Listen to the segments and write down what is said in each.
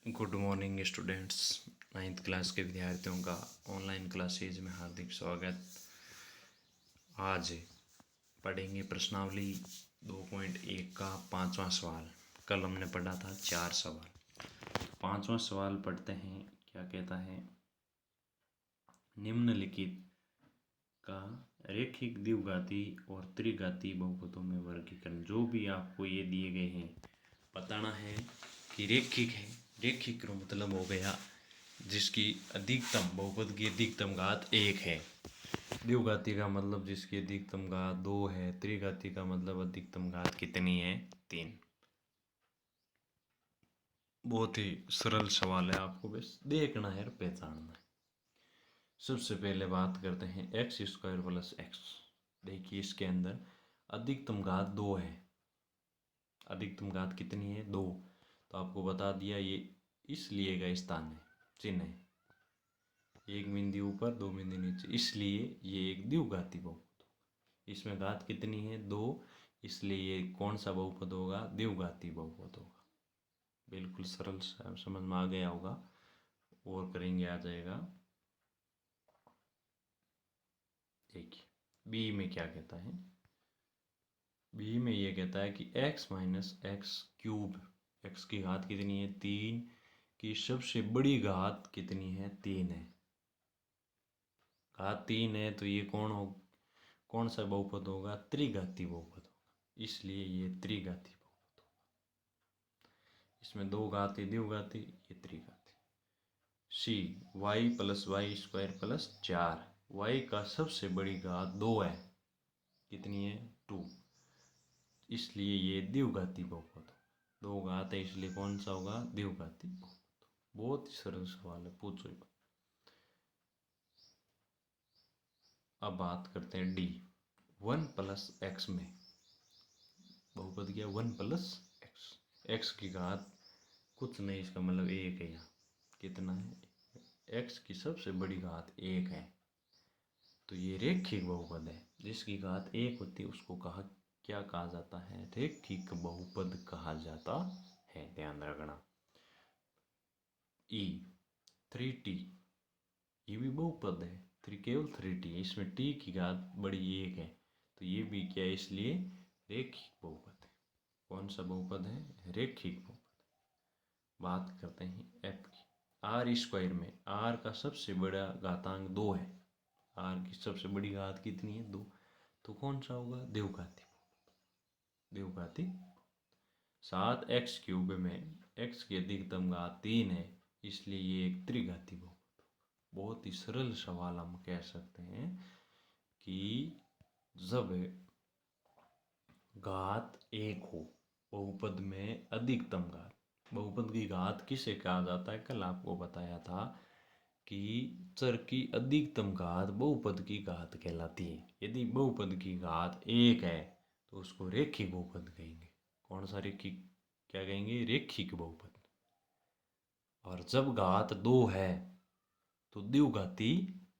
Good morning students. Ninth class के विद्यार्थियों का ऑनलाइन क्लासेज में हार्दिक स्वागत। आज पढ़ेंगे प्रश्नावली 2.1 का 5वां सवाल। कल हमने पढ़ा था 4 सवाल। 5वां सवाल पढ़ते हैं। क्या कहता है, निम्नलिखित का रेखिक द्विघाती और त्रिघाती बहुपदों में वर्गीकरण। जो भी आपको ये दिए गए हैं बताना है कि रेखिक है। रेखिक का मतलब हो गया जिसकी अधिकतम बहुपद की अधिकतम घात 1 है। द्विघाती का मतलब जिसकी अधिकतम घात 2 है। त्रिघाती का मतलब अधिकतम घात कितनी है, 3। बहुत ही सरल सवाल है, आपको बस देखना है और पहचानना है। सबसे पहले बात करते हैं एक्स स्क्वायर प्लस एक्स। देखिए इसके अंदर अधिकतम घात 2 है। अधिकतम घात कितनी है, 2। तो आपको बता दिया ये इसलिए का स्थान है, चिन्ह है। एक बिंदु ऊपर 2 बिंदु नीचे, इसलिए ये एक द्विघाती बहुपद होगा। इसमें घात कितनी है, 2, इसलिए ये कौन सा बहुपद होगा, द्विघाती बहुपद होगा। बिल्कुल सरल, समझ में आ गया होगा। और करेंगे आ जाएगा। देखिए बी में क्या कहता है, बी में ये कहता है कि x minus x cube, x की घात कितनी है, 3 की सबसे बड़ी घात कितनी है, 3 है। घात 3 है तो ये कौन सा बहुपद होगा, त्रिघाती बहुपद होगा। इसलिए ये त्रिघाती बहुपद होगा। इसमें 2 घात है, द्विघाती, ये त्रिघाती। C y plus y square plus 4। वाई का सबसे बड़ी घात 2 है, कितनी है, 2। इसलिए ये द्विघाती बहुपद होगा। 2 घात है इसलिए कौन सा होगा, द्विघाती बहुपद। बहुत ही सरल सवाल है, पूछो। अब बात करते हैं डी। 1 प्लस एक्स में बहुपद किया 1 प्लस एक्स। एक्स की घात कुछ नहीं, इसका मतलब 1 है। यहाँ कितना है, एक्स की सबसे बड़ी घात 1 है। तो ये रेखिक बहुपद है। जिसकी घात 1 होती है उसको क्या कहा जाता है, रेखिक बहुपद कहा जाता है। ध्यान रखना। ई 3t, ये भी बहुपद है। केवल 3t, इसमें t की घात बड़ी 1 है। तो ये भी क्या है, इसलिए रेखिक बहुपद है। कौन सा बहुपद है, रेखिक बहुपद। बात करते हैं f की। आर स्क्वायर में r का सबसे बड़ा घातांक 2 है। r की सबसे बड़ी घात कितनी है, 2। तो कौन सा होगा, द्विघाती बहुपद। द्विघाती। 7x क्यूब में x की अधिकतम घात 3 है, इसलिए ये एक त्रिघाती बहुपद। बहुत ही सरल सवाल हम कह सकते हैं कि जब घात 1 हो बहुपद में, अधिकतम घात, बहुपद की घात किसे कहा जाता है, कल आपको बताया था कि चर की अधिकतम घात बहुपद की घात कहलाती है। यदि बहुपद की घात 1 है तो उसको रेखिक बहुपद कहेंगे। कौन सा रेखिक, क्या कहेंगे, रेखिक बहुपद। और जब घात 2 है तो द्विघाती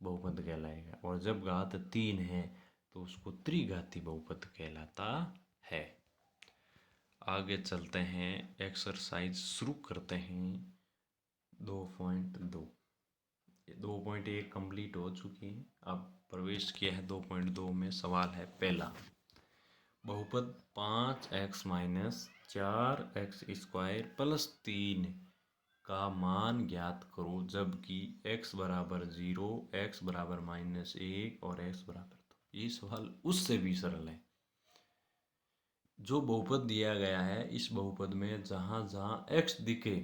बहुपद कहलाएगा। और जब घात 3 है तो उसको त्रिघाती बहुपद कहलाता है। आगे चलते हैं, एक्सरसाइज शुरू करते हैं। 2.2, 2.1 कंप्लीट हो चुकी है। अब प्रवेश किया है 2.2 में। सवाल है पहला, बहुपद 5x minus 4x square plus 3 का मान ज्ञात करो जबकि x बराबर 0, x बराबर -1 और x बराबर 2। ये सवाल उससे भी सरल है। जो बहुपद दिया गया है, इस बहुपद में जहाँ जहाँ x दिखे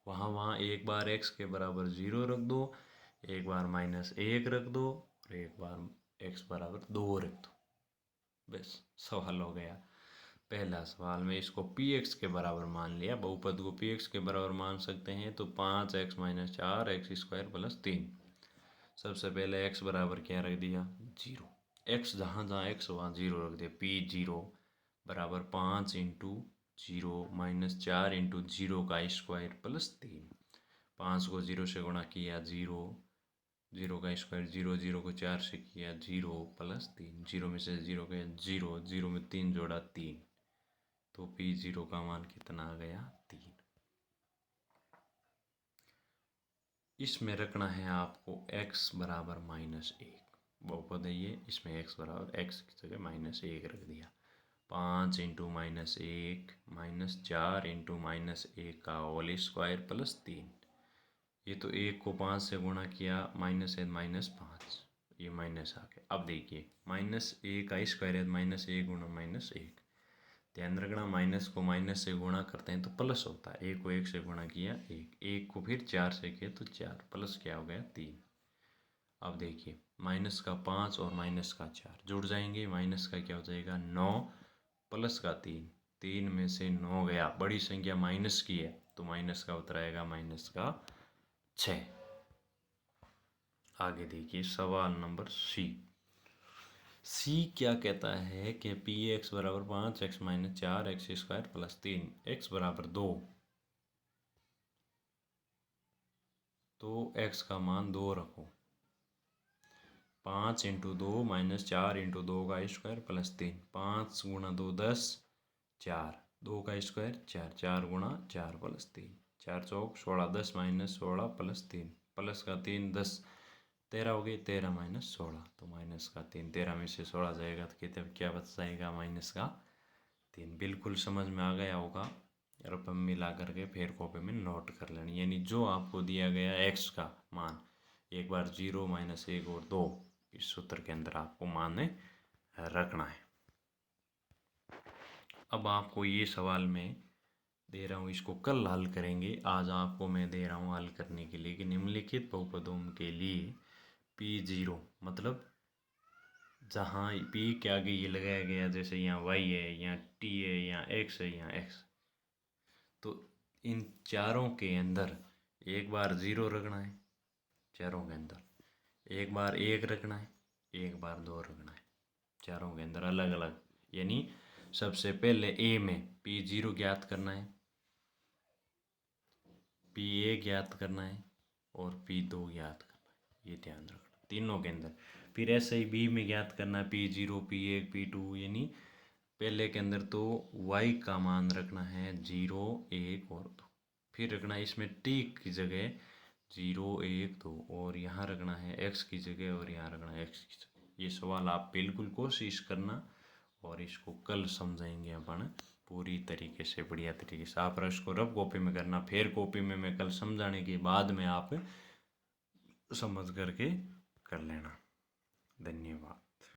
वहाँ वहाँ एक बार x के बराबर 0 रख दो, एक बार -1 रख दो और एक बार x बराबर 2 रख दो। बस सवाल हो गया। पहला सवाल में इसको px के बराबर मान लिया। बहुपद को px के बराबर मान सकते हैं तो 5x minus 4x square plus 3। सबसे पहले x बराबर क्या रख दिया, 0। x जहाँ जहाँ x वहाँ 0 रख दिया। p0 बराबर 5 इंटू 0 माइनस 4 इंटू 0 का स्क्वायर प्लस 3। 5 को 0 से गुणा किया 0, 0 का स्क्वायर 0, 0 को 4 से किया 0 प्लस 3। 0 में से 0 गया 0, 0 में 3 जोड़ा 3, तो p0 का मान कितना आ गया, 3। इसमें रखना है आपको x बराबर -1, बहुपद है ये, इसमें x बराबर x की जगह -1 रख दिया। 5 इंटू -1 -4 इंटू -1 का होल स्क्वायर +3। ये तो 1 को 5 से गुणा किया, -1 -5, ये माइनस आ गया। अब देखिए -1 का स्क्वायर है, -1 गुणा -1, ध्यान रखना माइनस को माइनस से गुणा करते हैं तो प्लस होता है। 1 को 1 से गुणा किया 1 को फिर 4 से किया तो 4, प्लस क्या हो गया 3। अब देखिए माइनस का 5 और माइनस का 4 जुड़ जाएंगे, माइनस का क्या हो जाएगा 9 प्लस का 3, 3 में से 9 गया, बड़ी संख्या माइनस की है तो माइनस का उत्तर आएगा -6। आगे देखिए सवाल नंबर सी क्या कहता है कि पी एक्स बराबर 5x - 4x² + 3 x बराबर 2, तो x का मान 2 रखो। 5 इंटू 2 -4 इंटू 2 का स्क्वायर +3, 5 गुणा 2 10, 4, 2 का स्क्वायर 4, 4 गुणा 4 +3, 4 चौक 16, 10 -16 +3, प्लस का 3 10, 13 हो गई, 13 - 16, तो माइनस का 3, 13 में से 16 जाएगा तो कहते हैं क्या बच जाएगा -3। बिल्कुल समझ में आ गया होगा, रकम मिला करके फिर कॉपी में नोट कर लेनी, यानी जो आपको दिया गया x का मान, एक बार 0 -1 और 2 इस सूत्र के अंदर आपको मान रखना है। अब आपको ये सवाल में दे रहा हूँ, इसको कल हल करेंगे, आज आपको मैं दे रहा हूँ हल करने के लिए कि निम्नलिखित बहुपदों के लिए P0 मतलब जहाँ P के आगे ये लगाया गया, जैसे यहाँ y है, यहाँ t है, यहाँ x है, यहाँ x, तो इन चारों के अंदर एक बार 0 रखना है, चारों के अंदर एक बार 1 रखना है, एक बार 2 रखना है, चारों के अंदर अलग अलग। यानी सबसे पहले a में P0 ज्ञात करना है, P1 ज्ञात करना है और P2 ज्ञात करना है, ये ध्यान रखना तीनों के अंदर। फिर ऐसे ही B में ज्ञात करना है P0 P1 P2, यानी पहले के अंदर तो y का मान रखना है 0 1 और 2, फिर रखना है इसमें t की जगह 0 1 2, और यहाँ रखना है x की जगह और यहाँ रखना है x की जगह। ये सवाल आप बिल्कुल कोशिश करना और इसको कल समझाएंगे अपन पूरी तरीके से, बढ़िया तरीके से। आप इसको रफ कॉपी में करना, फिर कॉपी में मैं कल समझाने के बाद में आप समझ करके कर लेना। धन्यवाद।